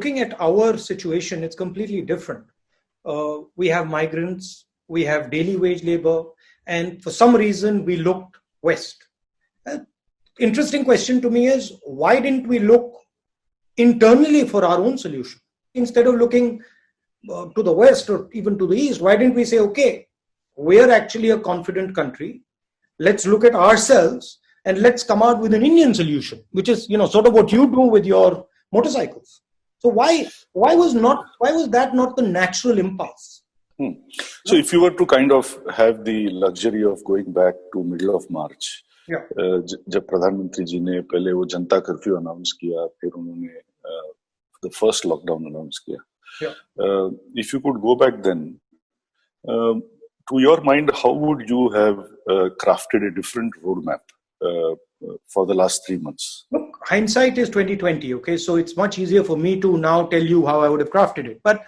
looking at our situation, it's completely different. We have migrants, we have daily wage labor, and for some reason we looked west. Interesting question to me is, why didn't we look internally for our own solution? Instead of looking to the west or even to the east, why didn't we say, okay, we're actually a confident country. Let's look at ourselves and let's come out with an Indian solution, which is, sort of what you do with your motorcycles. So why was that not the natural impulse? So if you were to kind of have the luxury of going back to middle of March, जब प्रधानमंत्री जी ने पहले वो जनता curfew announce किया, फिर उन्होंने the first lockdown announce किया, if you could go back then, to your mind, how would you have crafted a different roadmap for the last 3 months? Look, hindsight is 2020. Okay, so it's much easier for me to now tell you how I would have crafted it. But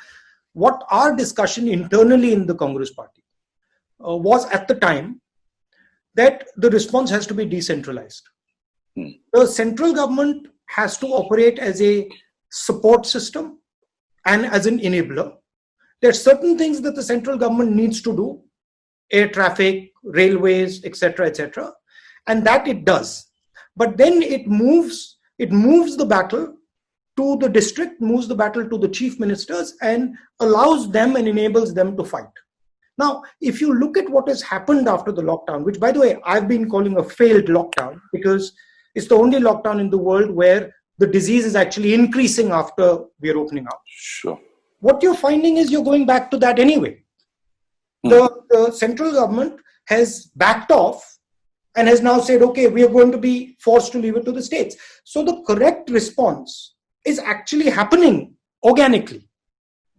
what our discussion internally in the Congress party was at the time, that the response has to be decentralized. The central government has to operate as a support system and as an enabler. There are certain things that the central government needs to do, air traffic, railways, etc., and that it does. But then it moves the battle to the district, moves the battle to the chief ministers, and allows them and enables them to fight. Now, if you look at what has happened after the lockdown, which, by the way, I've been calling a failed lockdown, because it's the only lockdown in the world where the disease is actually increasing after we're opening up. Sure. What you're finding is you're going back to that anyway. The central government has backed off and has now said, okay, we are going to be forced to leave it to the states. So the correct response is actually happening organically.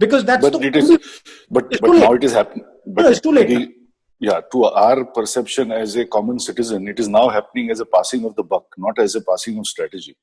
Because that's but now it is happening. But no, it's too late. To our perception as a common citizen, it is now happening as a passing of the buck, not as a passing of strategy.